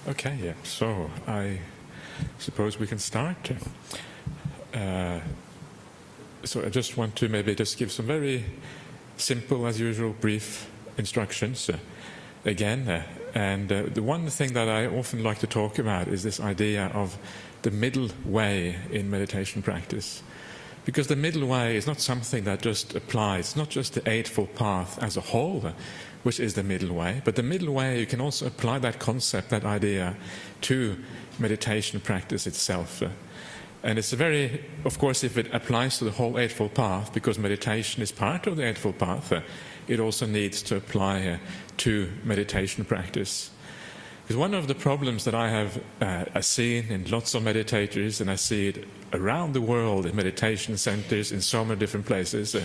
Okay, yeah. So I suppose we can start. So I just want to maybe just give some very simple, as usual, brief instructions again. The one thing that I often like to talk about is this idea of the middle way in meditation practice. Because the middle way is not something that just applies, it's not just the Eightfold Path as a whole, which is the middle way, but the middle way, you can also apply that concept, that idea, to meditation practice itself. And it's a very, of course, if it applies to the whole Eightfold Path, because meditation is part of the Eightfold Path, it also needs to apply to meditation practice. Because one of the problems that I have seen in lots of meditators, and I see it around the world in meditation centers in so many different places,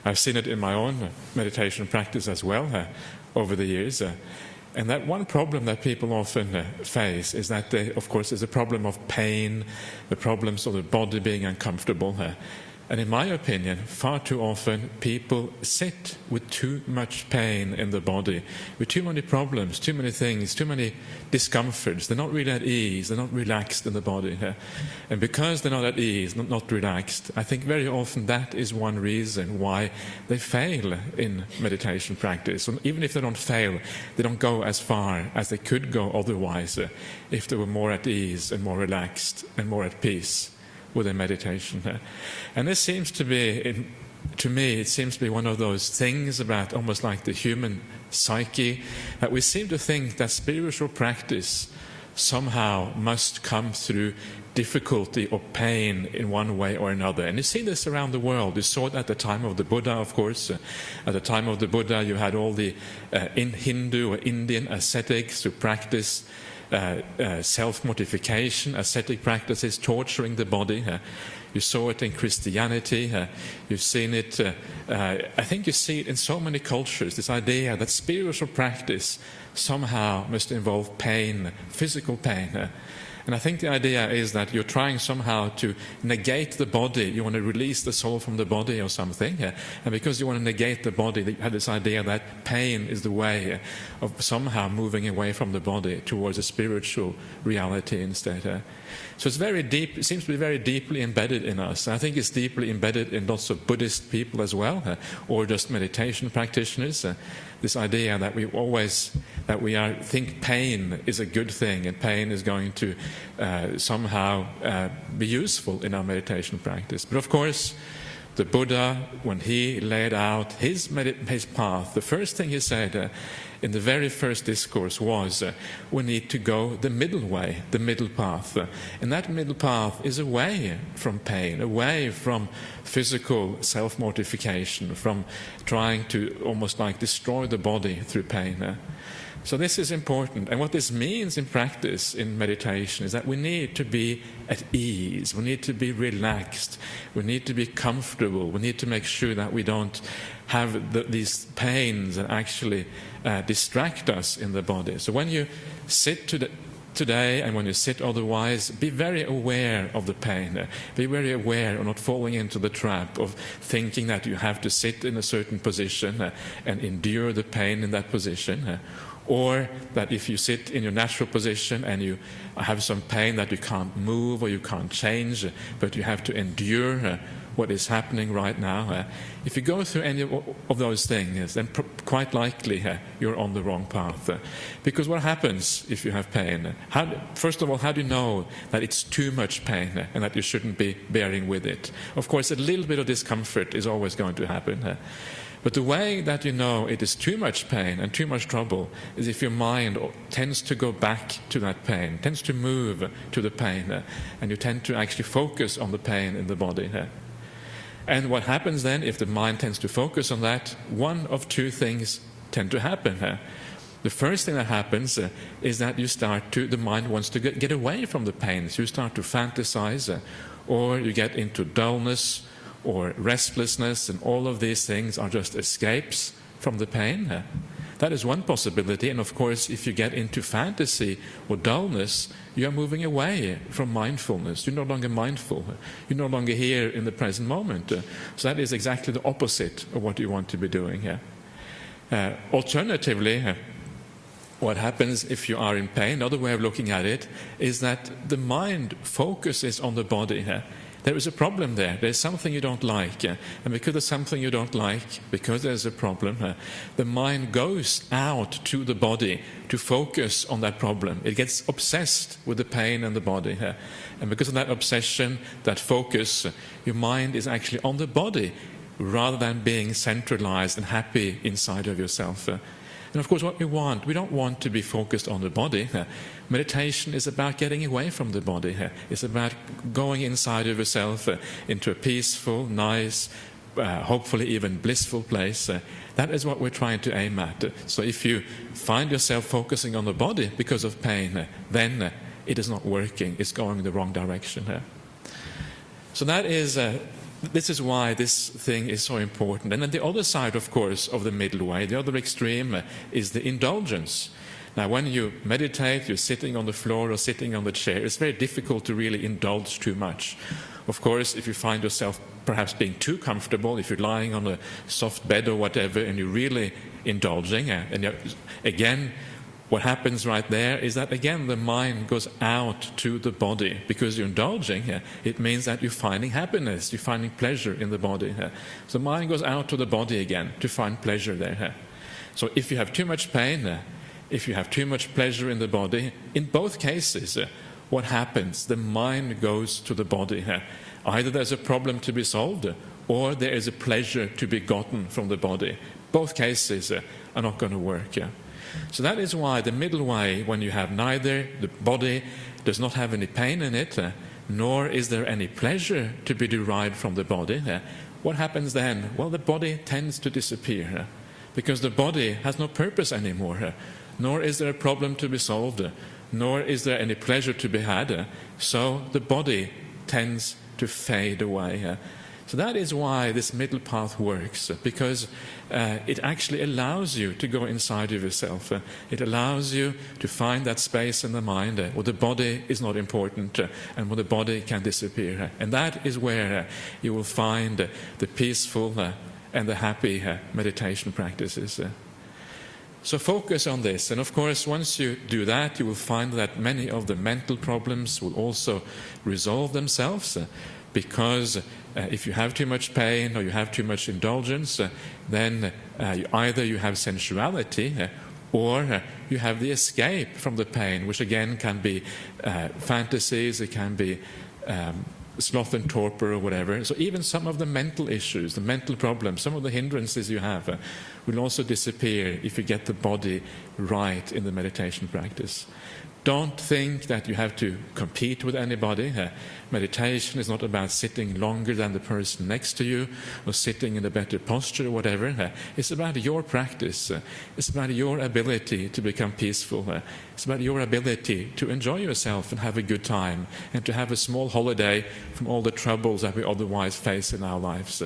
I've seen it in my own meditation practice as well over the years. And that one problem that people often face is that, of course, there's a problem of pain, the problems of the body being uncomfortable. And in my opinion, far too often people sit with too much pain in the body, with too many problems, too many things, too many discomforts. They're not really at ease, they're not relaxed in the body. And because they're not at ease, not relaxed, I think very often that is one reason why they fail in meditation practice. And even if they don't fail, they don't go as far as they could go otherwise if they were more at ease and more relaxed and more at peace with their meditation. And this seems to be, to me, it seems to be one of those things about almost like the human psyche, that we seem to think that spiritual practice somehow must come through difficulty or pain in one way or another. And you see this around the world. You saw it at the time of the Buddha, of course. At the time of the Buddha, you had all the Hindu or Indian ascetics who practiced self-mortification, ascetic practices, torturing the body. You saw it in Christianity. You've seen it, I think you see it in so many cultures, this idea that spiritual practice somehow must involve pain, physical pain. And I think the idea is that you're trying somehow to negate the body. You want to release the soul from the body or something. And because you want to negate the body, you have this idea that pain is the way of somehow moving away from the body towards a spiritual reality instead. So it's very deep, it seems to be very deeply embedded in us. I think it's deeply embedded in lots of Buddhist people as well, or just meditation practitioners. This idea that we always, think pain is a good thing and pain is going to somehow be useful in our meditation practice. But of course, the Buddha, when he laid out his path, the first thing he said in the very first discourse was, we need to go the middle way, the middle path. And that middle path is away from pain, away from physical self-mortification, from trying to almost like destroy the body through pain. So this is important. And what this means in practice, in meditation, is that we need to be at ease, we need to be relaxed, we need to be comfortable, we need to make sure that we don't have these pains that actually distract us in the body. So when you sit today and when you sit otherwise, be very aware of the pain. Be very aware of not falling into the trap of thinking that you have to sit in a certain position and endure the pain in that position. Or that if you sit in your natural position and you have some pain that you can't move or you can't change, but you have to endure what is happening right now. If you go through any of those things, then quite likely you're on the wrong path. Because what happens if you have pain? First of all, how do you know that it's too much pain and that you shouldn't be bearing with it? Of course, a little bit of discomfort is always going to happen. But the way that you know it is too much pain and too much trouble is if your mind tends to go back to that pain, tends to move to the pain, and you tend to actually focus on the pain in the body. And what happens then, if the mind tends to focus on that, one of two things tend to happen. The first thing that happens is that the mind wants to get away from the pain. So you start to fantasize, or you get into dullness, or restlessness, and all of these things are just escapes from the pain. That is one possibility, and of course if you get into fantasy or dullness, you are moving away from mindfulness. You're no longer mindful. You're no longer here in the present moment. So that is exactly the opposite of what you want to be doing here. Alternatively, what happens if you are in pain, another way of looking at it, is that the mind focuses on the body. There is a problem there. There's something you don't like. And because there's something you don't like, because there's a problem, the mind goes out to the body to focus on that problem. It gets obsessed with the pain and the body. And because of that obsession, that focus, your mind is actually on the body rather than being centralized and happy inside of yourself. And of course, what we don't want to be focused on the body. Meditation is about getting away from the body. It's about going inside of yourself into a peaceful, nice, hopefully even blissful place. That is what we're trying to aim at. So if you find yourself focusing on the body because of pain, then it is not working. It's going in the wrong direction. So that is... This is why this thing is so important. And then the other side, of course, of the middle way, the other extreme, is the indulgence. Now, when you meditate, you're sitting on the floor or sitting on the chair, it's very difficult to really indulge too much. Of course, if you find yourself perhaps being too comfortable, if you're lying on a soft bed or whatever, and you're really indulging, and again, what happens right there is that, again, the mind goes out to the body. Because you're indulging, it means that you're finding happiness, you're finding pleasure in the body. So the mind goes out to the body again to find pleasure there. So if you have too much pain, if you have too much pleasure in the body, in both cases, what happens? The mind goes to the body. Either there's a problem to be solved, or there is a pleasure to be gotten from the body. Both cases are not going to work. So that is why the middle way, when you have neither, the body does not have any pain in it, nor is there any pleasure to be derived from the body, what happens then? Well, the body tends to disappear, because the body has no purpose anymore, nor is there a problem to be solved, nor is there any pleasure to be had, so the body tends to fade away. So that is why this middle path works, because it actually allows you to go inside of yourself. It allows you to find that space in the mind where the body is not important and where the body can disappear. And that is where you will find the peaceful and the happy meditation practices. So focus on this. And of course, once you do that, you will find that many of the mental problems will also resolve themselves. Because if you have too much pain or you have too much indulgence, then either you have sensuality or you have the escape from the pain, which again can be fantasies, it can be sloth and torpor or whatever. So even some of the mental issues, the mental problems, some of the hindrances you have will also disappear if you get the body right in the meditation practice. Don't think that you have to compete with anybody. Meditation is not about sitting longer than the person next to you or sitting in a better posture or whatever. It's about your practice. It's about your ability to become peaceful. It's about your ability to enjoy yourself and have a good time and to have a small holiday from all the troubles that we otherwise face in our lives.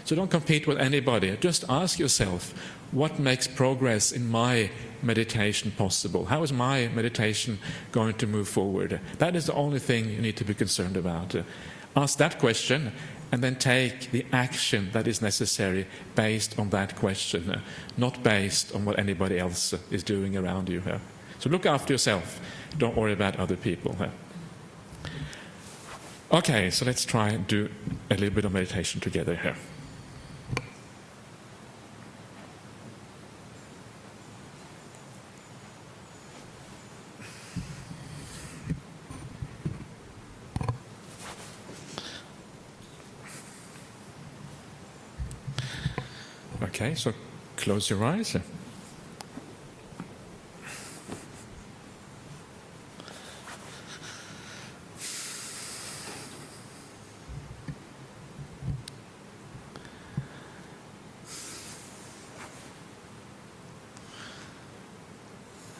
So don't compete with anybody. Just ask yourself, what makes progress in my meditation possible? How is my meditation going to move forward? That is the only thing you need to be concerned about. Ask that question and then take the action that is necessary based on that question, not based on what anybody else is doing around you. So look after yourself. Don't worry about other people. Okay, so let's try and do a little bit of meditation together here. Okay, so close your eyes.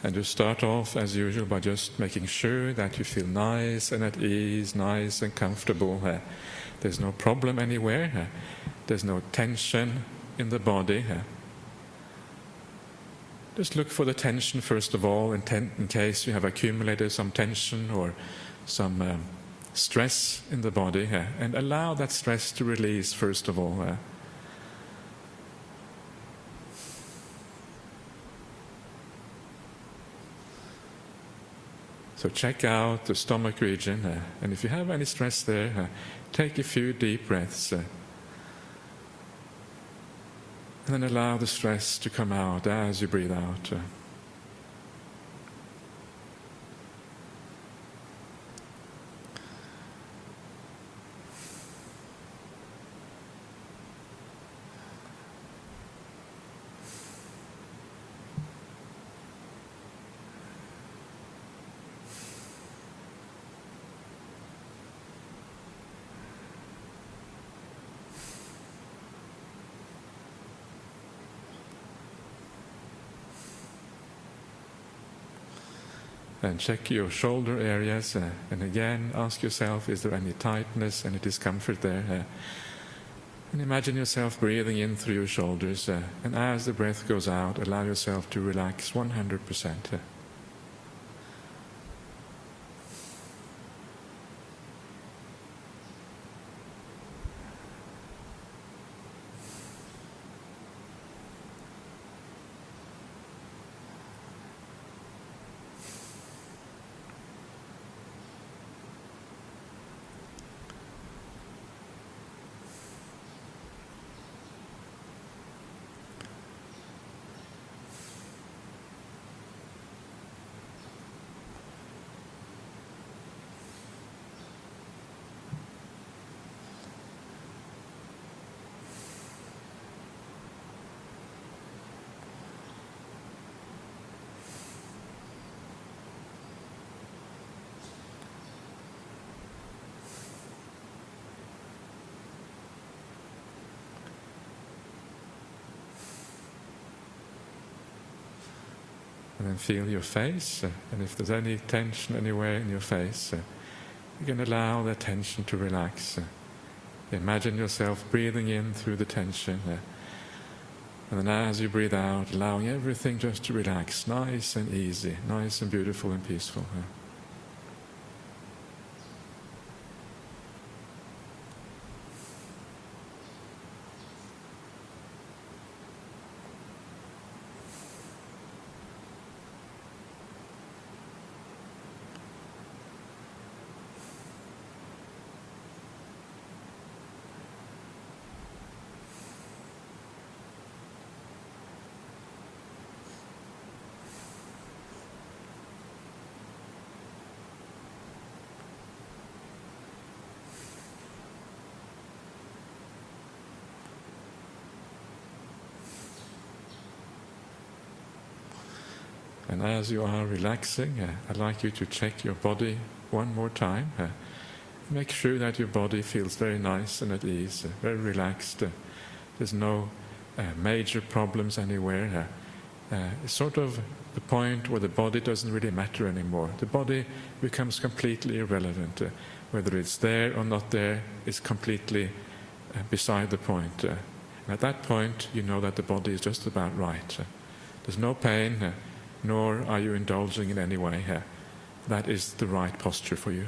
And you start off, as usual, by just making sure that you feel nice and at ease, nice and comfortable. There's no problem anywhere. There's no tension in the body. Just look for the tension first of all, in case you have accumulated some tension or some stress in the body, and allow that stress to release first of all. So check out the stomach region, and if you have any stress there, take a few deep breaths. And then allow the stress to come out as you breathe out. And check your shoulder areas, and again ask yourself, is there any tightness, any discomfort there? And imagine yourself breathing in through your shoulders, and as the breath goes out, allow yourself to relax 100%. And then feel your face, and if there's any tension anywhere in your face, you can allow that tension to relax. Imagine yourself breathing in through the tension, and then as you breathe out, allowing everything just to relax, nice and easy, nice and beautiful and peaceful. And as you are relaxing, I'd like you to check your body one more time. Make sure that your body feels very nice and at ease, very relaxed. There's no major problems anywhere. It's sort of the point where the body doesn't really matter anymore. The body becomes completely irrelevant. Whether it's there or not there is completely beside the point. And at that point, you know that the body is just about right. There's no pain, nor are you indulging in any way. That is the right posture for you.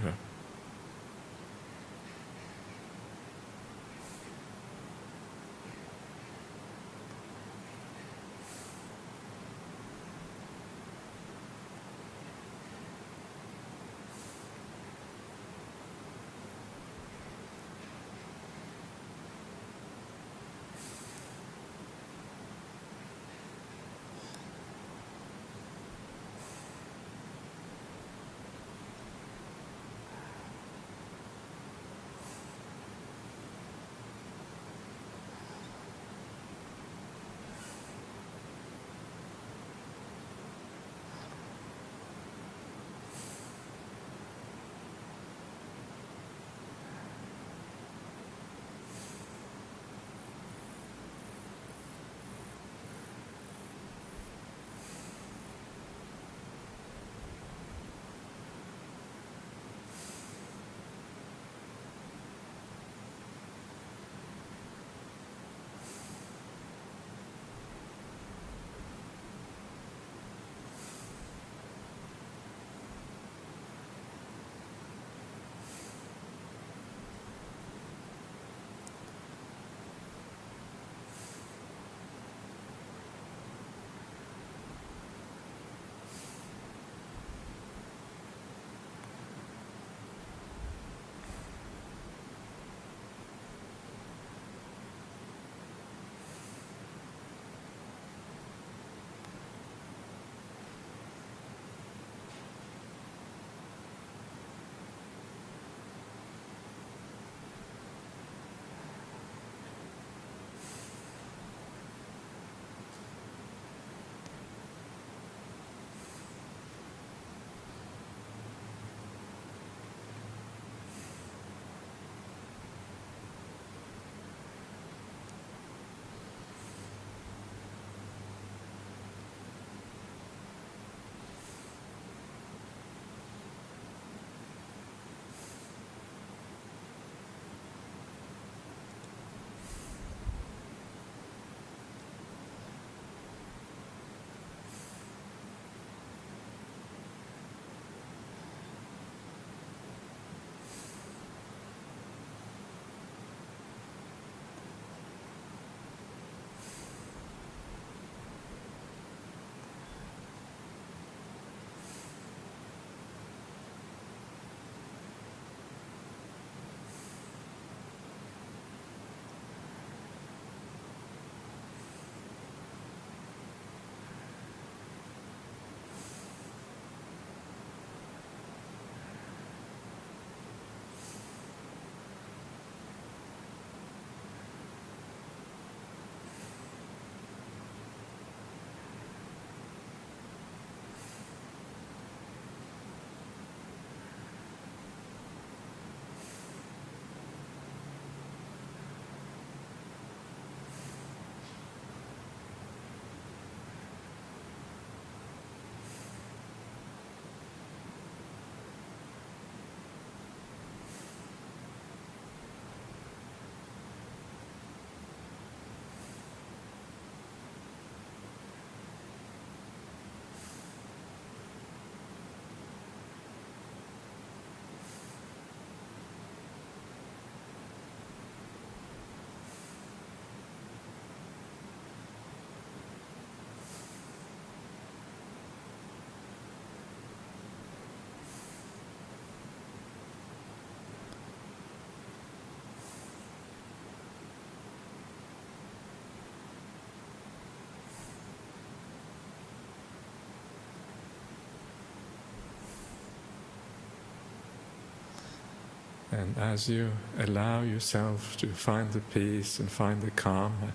And as you allow yourself to find the peace and find the calm,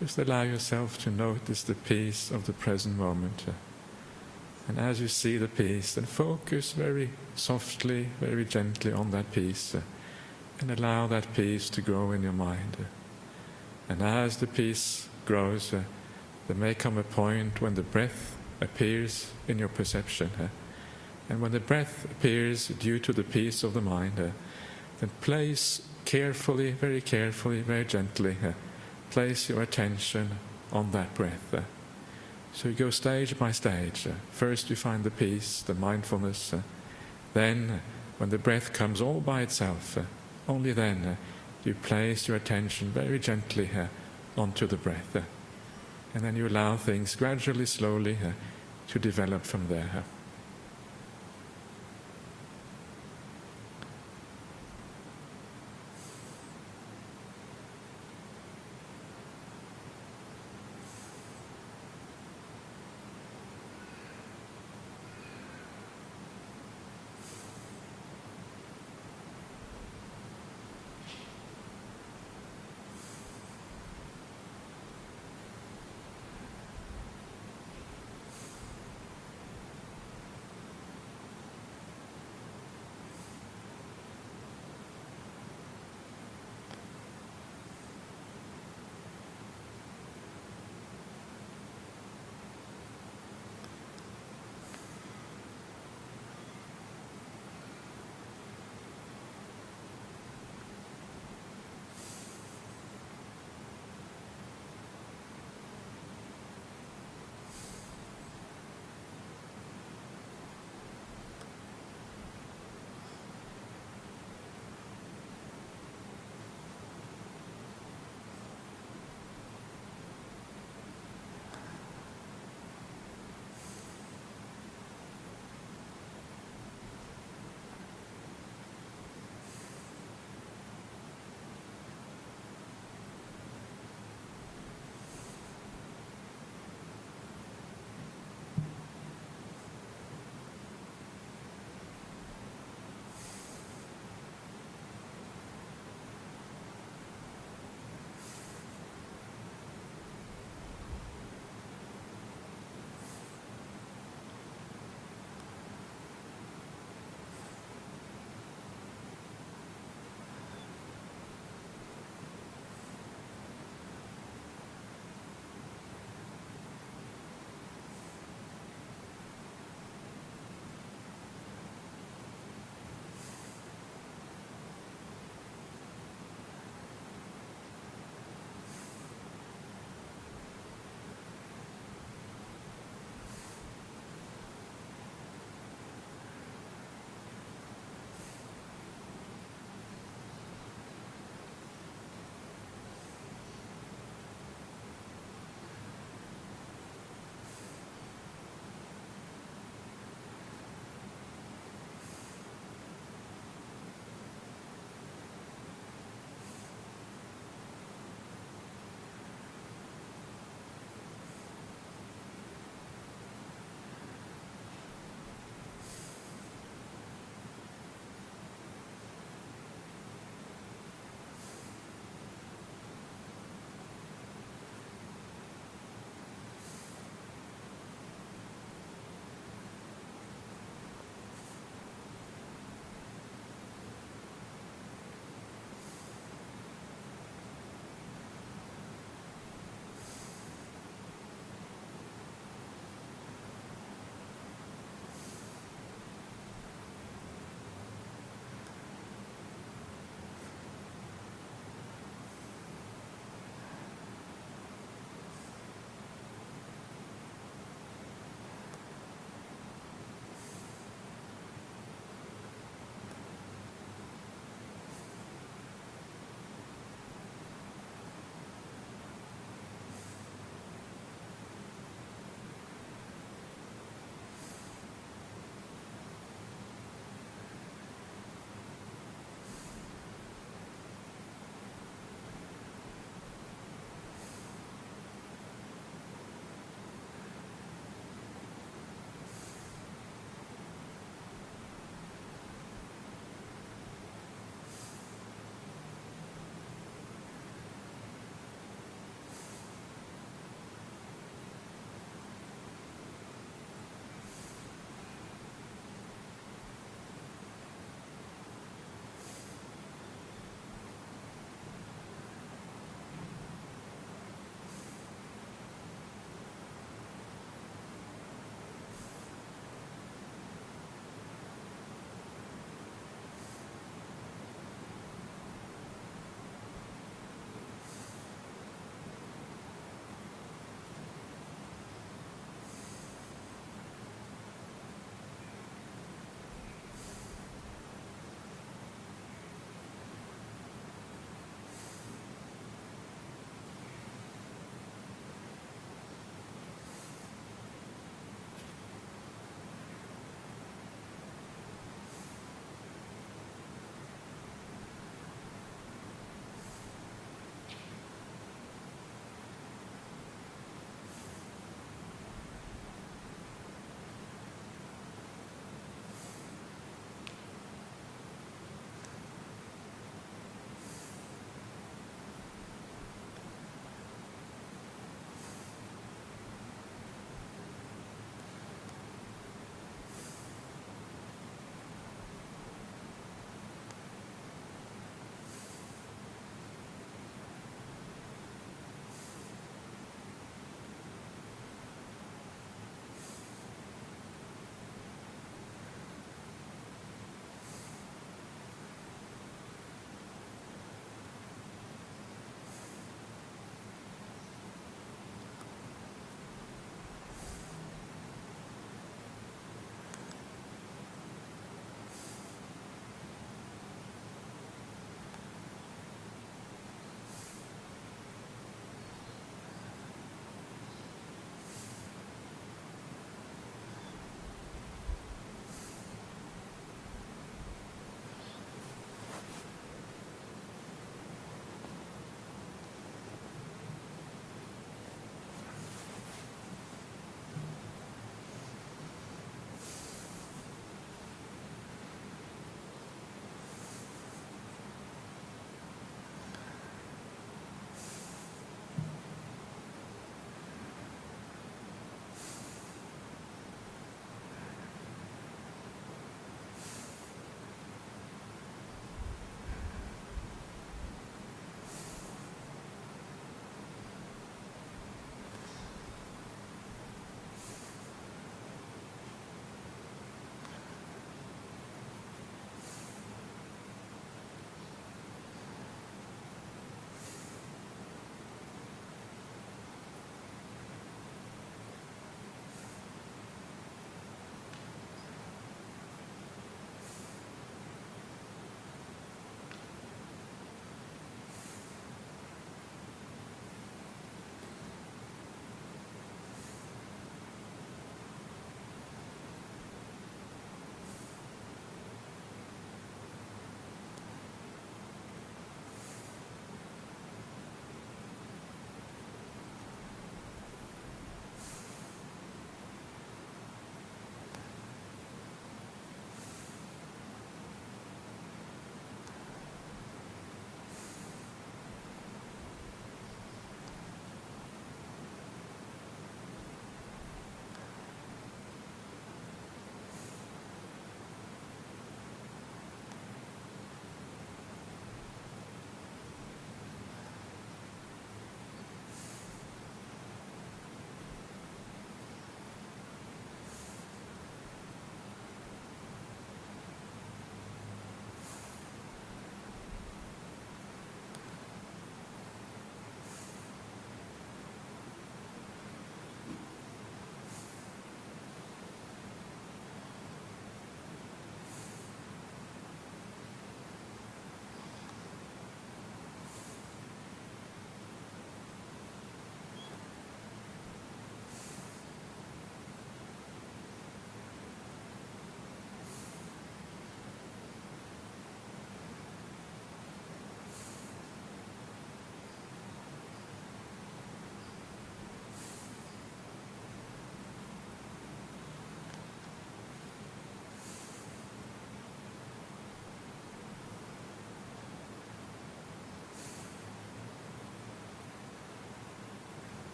just allow yourself to notice the peace of the present moment. And as you see the peace, then focus very softly, very gently on that peace, and allow that peace to grow in your mind. And as the peace grows, there may come a point when the breath appears in your perception. And when the breath appears due to the peace of the mind, then place carefully, very gently, place your attention on that breath. So you go stage by stage. First you find the peace, the mindfulness. Then, when the breath comes all by itself, only then you place your attention very gently onto the breath. And then you allow things gradually, slowly to develop from there.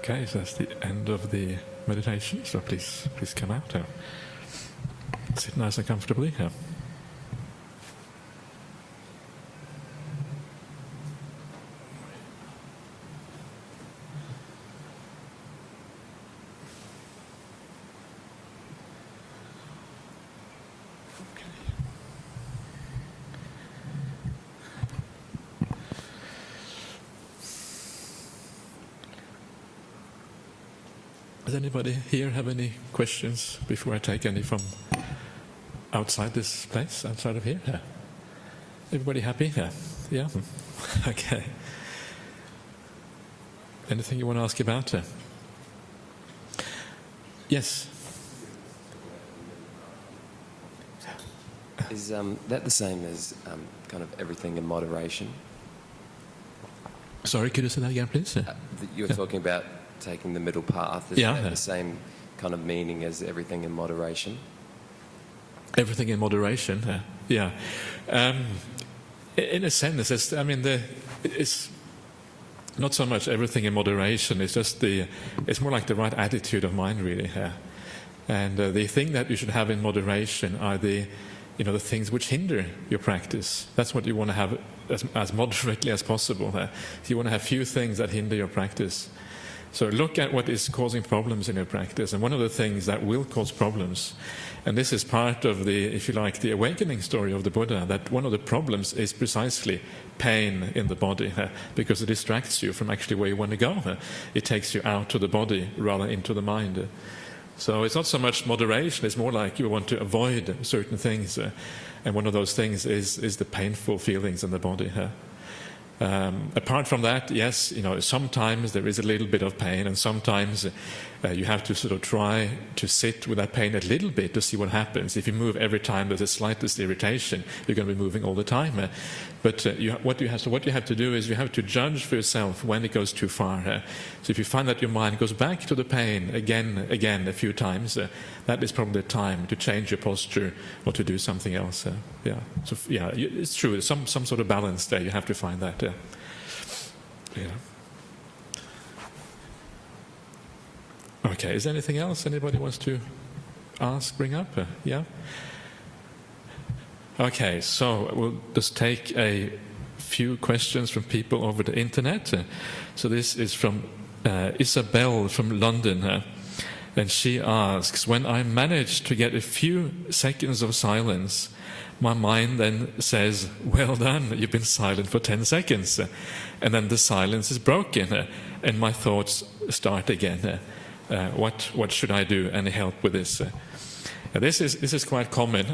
Okay, so that's the end of the meditation. So please come out. Sit nice and comfortably. Does anybody here have any questions before I take any from outside this place, outside of here? Yeah. Everybody happy? Yeah? Okay. Anything you want to ask about? Yes? Is that the same as kind of everything in moderation? Sorry, could you say that again, please? You were talking about taking the middle path. Is that the same kind of meaning as everything in moderation? Everything in moderation, yeah. In a sense, it's not so much everything in moderation. It's just it's more like the right attitude of mind, really. And the thing that you should have in moderation are the things which hinder your practice. That's what you want to have as moderately as possible. So you want to have few things that hinder your practice. So look at what is causing problems in your practice. And one of the things that will cause problems, and this is part of the awakening story of the Buddha, that one of the problems is precisely pain in the body, because it distracts you from actually where you want to go. It takes you out of the body rather into the mind. So it's not so much moderation, it's more like you want to avoid certain things. And one of those things is the painful feelings in the body. Apart from that, yes, sometimes there is a little bit of pain, and sometimes you have to sort of try to sit with that pain a little bit to see what happens. If you move every time there's the slightest irritation, you're going to be moving all the time. But what you have to do is you have to judge for yourself when it goes too far. So if you find that your mind goes back to the pain again a few times, that is probably the time to change your posture or to do something else. So it's true. There's some sort of balance there. You have to find that. Okay. Is there anything else anybody wants to ask, bring up? Yeah. Okay, so we'll just take a few questions from people over the internet. So this is from Isabel from London, and she asks, when I manage to get a few seconds of silence, my mind then says, well done, you've been silent for 10 seconds. And then the silence is broken, and my thoughts start again. What should I do? Any help with this? This is quite common.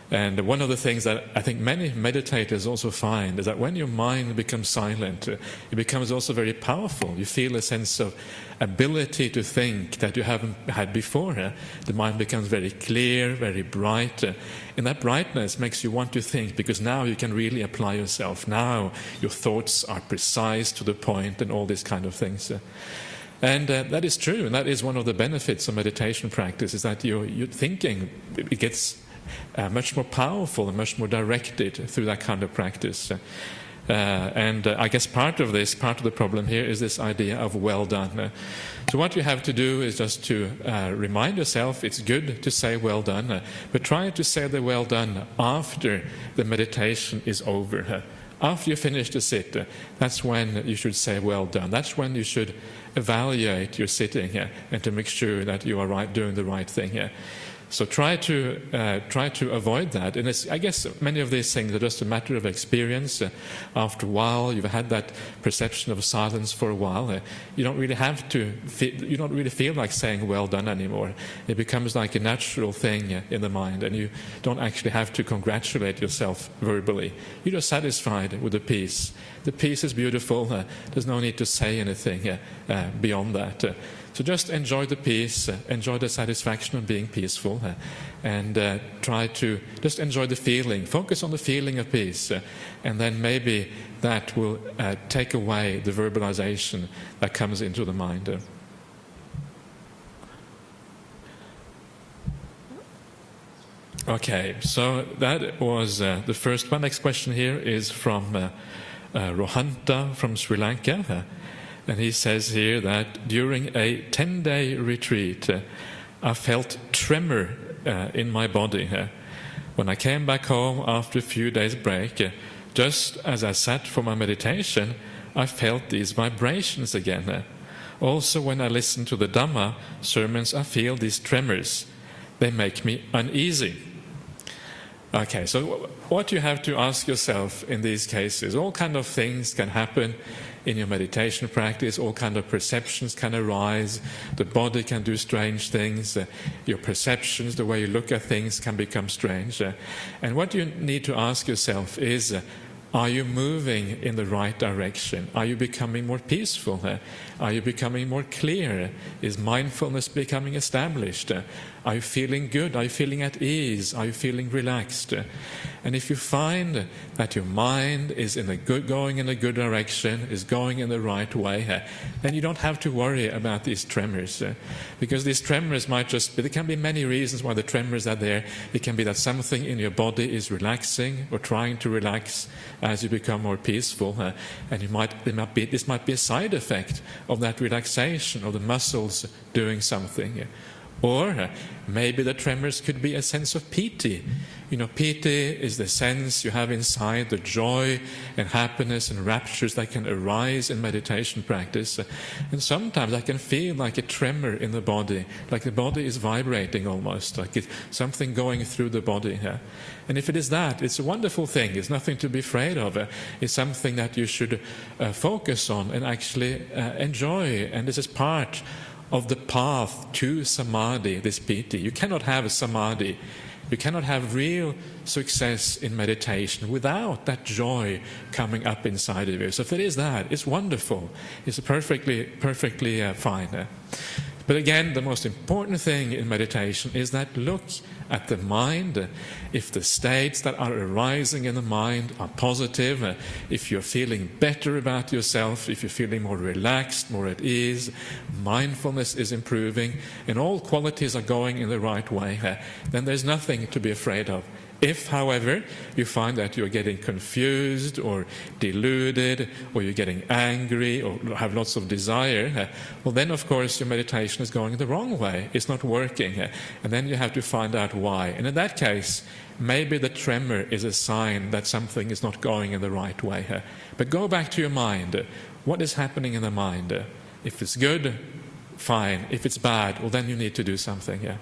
And one of the things that I think many meditators also find is that when your mind becomes silent, it becomes also very powerful. You feel a sense of ability to think that you haven't had before. The mind becomes very clear, very bright. And that brightness makes you want to think, because now you can really apply yourself. Now your thoughts are precise, to the point, and all these kind of things. And that is true, and that is one of the benefits of meditation practice, is that your thinking, it gets much more powerful and much more directed through that kind of practice. And I guess part of the problem here is this idea of well done. So what you have to do is just to remind yourself it's good to say well done, but try to say the well done after the meditation is over. After you finish the sit, that's when you should say well done. That's when you should evaluate your sitting and to make sure that you are doing the right thing. So try to avoid that. And I guess many of these things are just a matter of experience. After a while, you've had that perception of silence for a while. You don't really feel like saying well done anymore. It becomes like a natural thing in the mind, and you don't actually have to congratulate yourself verbally. You're just satisfied with the peace. The peace is beautiful. There's no need to say anything beyond that. So just enjoy the peace, enjoy the satisfaction of being peaceful, and try to just enjoy the feeling. Focus on the feeling of peace, and then maybe that will take away the verbalization that comes into the mind. Okay, so that was the first one. Next question here is from Rohanta from Sri Lanka. And he says here that during a 10-day retreat, I felt tremor in my body. When I came back home after a few days' break, just as I sat for my meditation, I felt these vibrations again. Also, when I listen to the Dhamma sermons, I feel these tremors. They make me uneasy. Okay, so what you have to ask yourself in these cases, all kind of things can happen in your meditation practice, all kind of perceptions can arise, the body can do strange things, your perceptions, the way you look at things can become strange. And what you need to ask yourself is, are you moving in the right direction? Are you becoming more peaceful? Are you becoming more clear? Is mindfulness becoming established? Are you feeling good? Are you feeling at ease? Are you feeling relaxed? And if you find that your mind is going in a good direction, is going in the right way, then you don't have to worry about these tremors. Because these tremors might just be, there can be many reasons why the tremors are there. It can be that something in your body is relaxing or trying to relax as you become more peaceful. And this might be a side effect of that relaxation, of the muscles doing something. Or maybe the tremors could be a sense of piti. Piti is the sense you have inside, the joy and happiness and raptures that can arise in meditation practice. And sometimes I can feel like a tremor in the body, like the body is vibrating almost, like it's something going through the body. And if it is that, it's a wonderful thing. It's nothing to be afraid of. It's something that you should focus on and actually enjoy. And this is part of the path to samadhi, this piti. You cannot have a samadhi, you cannot have real success in meditation without that joy coming up inside of you. So if it is that, it's wonderful. It's perfectly fine. But again, the most important thing in meditation is that look at the mind. If the states that are arising in the mind are positive, if you're feeling better about yourself, if you're feeling more relaxed, more at ease, mindfulness is improving, and all qualities are going in the right way, then there's nothing to be afraid of. If, however, you find that you're getting confused or deluded, or you're getting angry or have lots of desire, well then of course your meditation is going the wrong way. It's not working. And then you have to find out why. And in that case, maybe the tremor is a sign that something is not going in the right way. But go back to your mind. What is happening in the mind? If it's good, fine. If it's bad, well then you need to do something.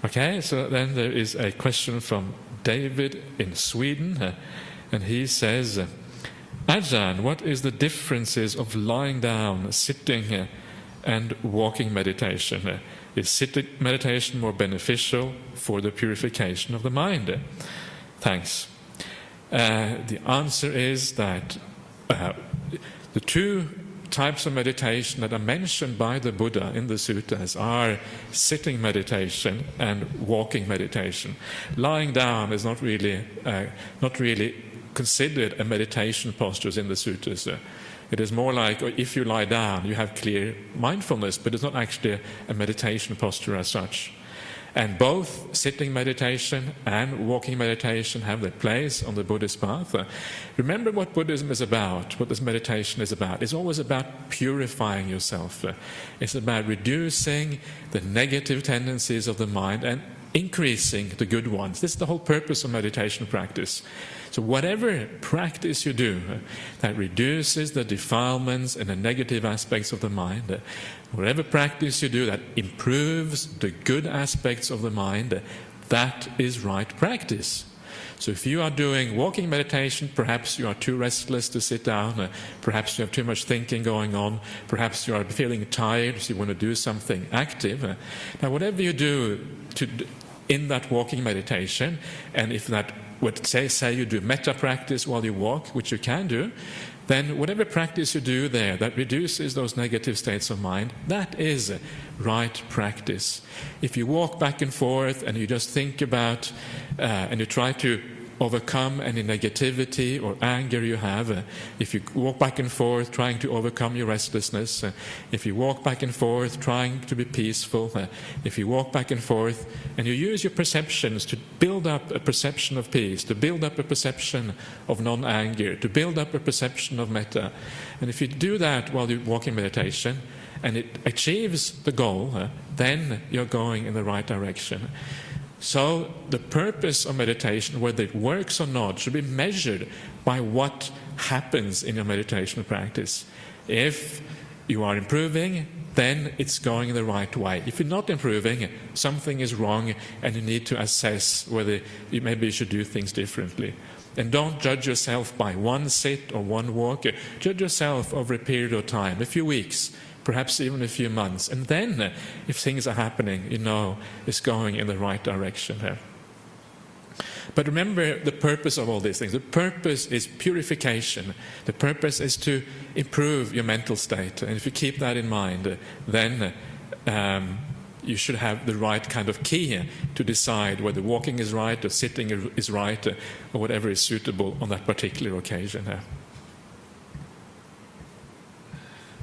Okay, so then there is a question from David in Sweden, and he says, Ajahn, what is the differences of lying down, sitting, and walking meditation? Is sitting meditation more beneficial for the purification of the mind? Thanks. The answer is that the two types of meditation that are mentioned by the Buddha in the suttas are sitting meditation and walking meditation. Lying down is not really considered a meditation posture in the suttas. It is more like if you lie down, you have clear mindfulness, but it's not actually a meditation posture as such. And both sitting meditation and walking meditation have their place on the Buddhist path. Remember what Buddhism is about, what this meditation is about. It's always about purifying yourself. It's about reducing the negative tendencies of the mind and increasing the good ones. This is the whole purpose of meditation practice. So whatever practice you do that reduces the defilements and the negative aspects of the mind, whatever practice you do that improves the good aspects of the mind, that is right practice. So if you are doing walking meditation, perhaps you are too restless to sit down, perhaps you have too much thinking going on, perhaps you are feeling tired, so you want to do something active. Now whatever you do in that walking meditation, and if that would say you do metta practice while you walk, which you can do, then whatever practice you do there that reduces those negative states of mind, that is right practice. If you walk back and forth and you just think about and you try to overcome any negativity or anger you have, if you walk back and forth trying to overcome your restlessness, if you walk back and forth trying to be peaceful, if you walk back and forth and you use your perceptions to build up a perception of peace, to build up a perception of non-anger, to build up a perception of metta, and if you do that while you walk in meditation and it achieves the goal, then you're going in the right direction. So the purpose of meditation, whether it works or not, should be measured by what happens in your meditation practice. If you are improving, then it's going the right way. If you're not improving, something is wrong and you need to assess whether maybe you should do things differently. And don't judge yourself by one sit or one walk. Judge yourself over a period of time, a few weeks, perhaps even a few months. And then, if things are happening, you know it's going in the right direction here. But remember the purpose of all these things. The purpose is purification. The purpose is to improve your mental state. And if you keep that in mind, then you should have the right kind of key to decide whether walking is right or sitting is right or whatever is suitable on that particular occasion.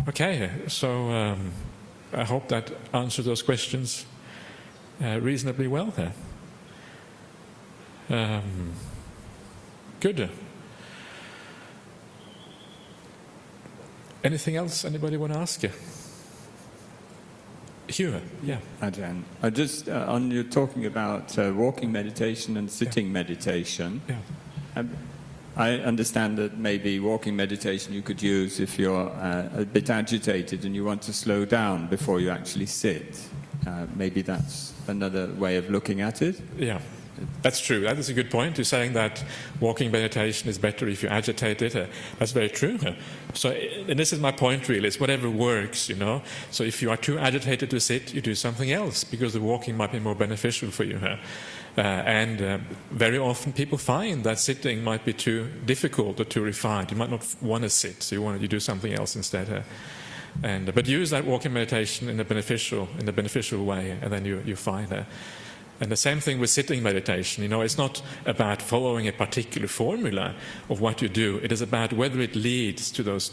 Okay, so I hope that answers those questions reasonably well there. Good. Anything else anybody want to ask you? Hugh, yeah. Ajahn, just on you talking about walking meditation and sitting meditation. Yeah. I understand that maybe walking meditation you could use if you're a bit agitated and you want to slow down before you actually sit. Maybe that's another way of looking at it. Yeah, that's true. That is a good point. You're saying that walking meditation is better if you're agitated. That's very true. So, and this is my point really, it's whatever works, you know. So if you are too agitated to sit, you do something else because the walking might be more beneficial for you. And very often people find that sitting might be too difficult or too refined. You might not want to sit, so you do something else instead. But use that walking meditation in a beneficial way, and then you find. And the same thing with sitting meditation. You know, it's not about following a particular formula of what you do. It is about whether it leads to those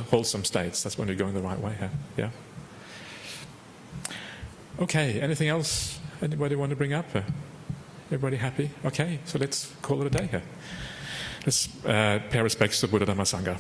wholesome states. That's when you're going the right way. Yeah. Okay. Anything else? Anybody want to bring up? Everybody happy? Okay, so let's call it a day here. Let's pay respects to Buddha Dhamma Sangha.